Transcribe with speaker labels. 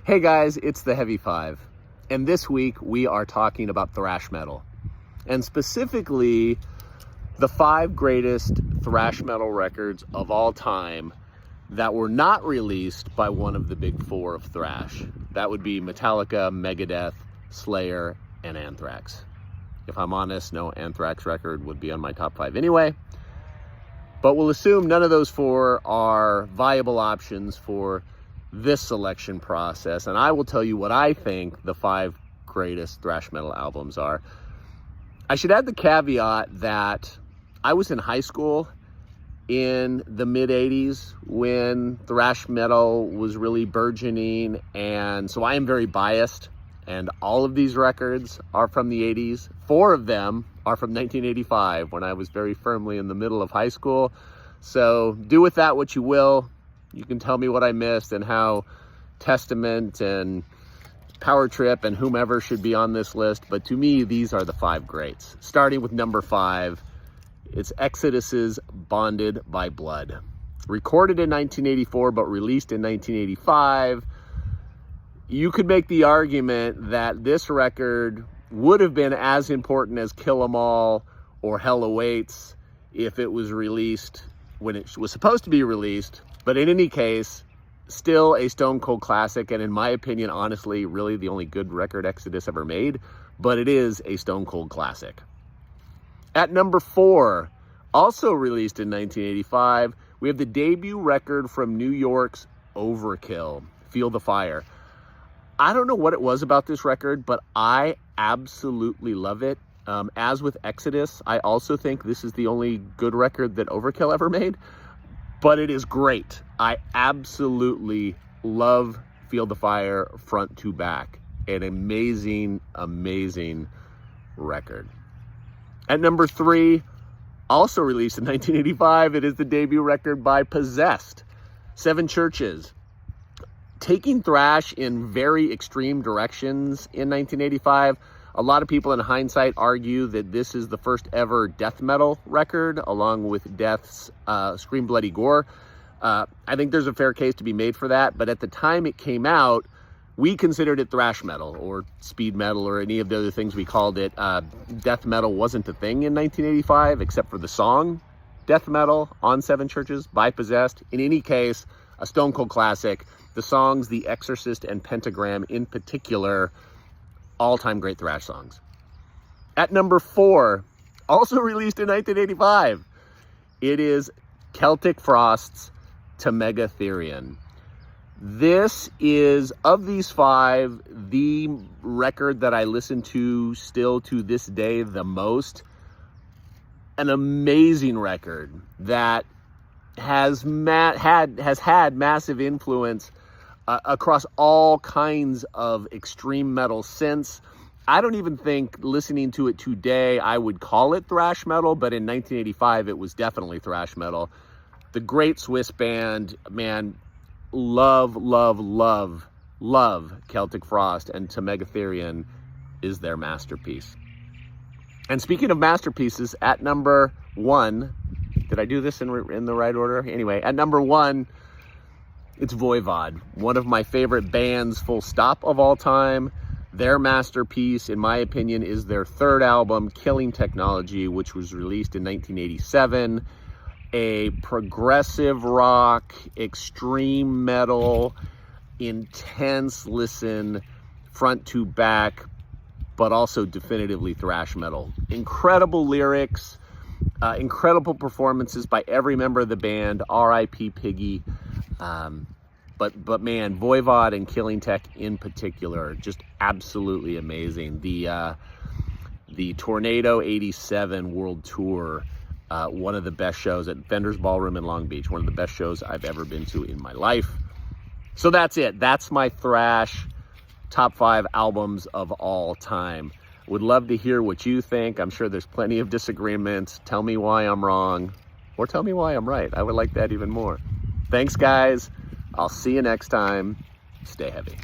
Speaker 1: Hey guys, it's the Heavy Five, and this week we are talking about thrash metal, and specifically the 5 greatest thrash metal records of all time that were not released by one of the big 4 of thrash. That would be Metallica, Megadeth, Slayer, and Anthrax. If I'm honest, no Anthrax record would be on my top 5 anyway, but we'll assume none of those 4 are viable options for this selection process, and I will tell you what I think the 5 greatest thrash metal albums are. I should add the caveat that I was in high school in the mid-'80s when thrash metal was really burgeoning, and so I am very biased, and all of these records are from the 80s. 4 of them are from 1985, when I was very firmly in the middle of high school. So do with that what you will. You can tell me what I missed and how Testament and Power Trip and whomever should be on this list. But to me, these are the 5 greats. Starting with number 5, it's Exodus's Bonded by Blood. Recorded in 1984, but released in 1985. You could make the argument that this record would have been as important as Kill 'Em All or Hell Awaits if it was released when it was supposed to be released. But in any case, still a stone cold classic, and in my opinion, honestly, really the only good record Exodus ever made, but it is a stone cold classic. At number 4, also released in 1985, we have the debut record from New York's Overkill, Feel the Fire. I don't know what it was about this record, but I absolutely love it. As with Exodus, I also think this is the only good record that Overkill ever made. But it is great. I absolutely love Feel the Fire front to back. An amazing, amazing record. At number 3, also released in 1985, it is the debut record by Possessed, 7 Churches. Taking thrash in very extreme directions in 1985, a lot of people in hindsight argue that this is the first ever death metal record, along with Death's Scream Bloody Gore. I think there's a fair case to be made for that, but at the time it came out, we considered it thrash metal or speed metal or any of the other things we called it. Death metal wasn't a thing in 1985, except for the song Death Metal on 7 Churches by Possessed. In any case, a stone cold classic. The songs The Exorcist and Pentagram in particular, all-time great thrash songs. At number 4, also released in 1985, it is Celtic Frost's To Megatherion. This is, of these 5, the record that I listen to still to this day the most. An amazing record that has had massive influence across all kinds of extreme metal since. I don't even think listening to it today I would call it thrash metal, but in 1985 it was definitely thrash metal. The great Swiss band, man, love Celtic Frost, and To Megatherion is their masterpiece. And speaking of masterpieces, at number 1, did I do this in the right order? Anyway, at number 1, it's Voivod, one of my favorite bands, full stop, of all time. Their masterpiece, in my opinion, is their 3rd album, Killing Technology, which was released in 1987. A progressive rock, extreme metal, intense listen, front to back, but also definitively thrash metal. Incredible lyrics, incredible performances by every member of the band, R.I.P. Piggy. But man, Voivod and Killing Tech in particular, just absolutely amazing. The Tornado 87 World Tour, one of the best shows at Fender's Ballroom in Long Beach, one of the best shows I've ever been to in my life. So that's it. That's my thrash top 5 albums of all time. Would love to hear what you think. I'm sure there's plenty of disagreements. Tell me why I'm wrong, or tell me why I'm right. I would like that even more. Thanks, guys. I'll see you next time. Stay heavy.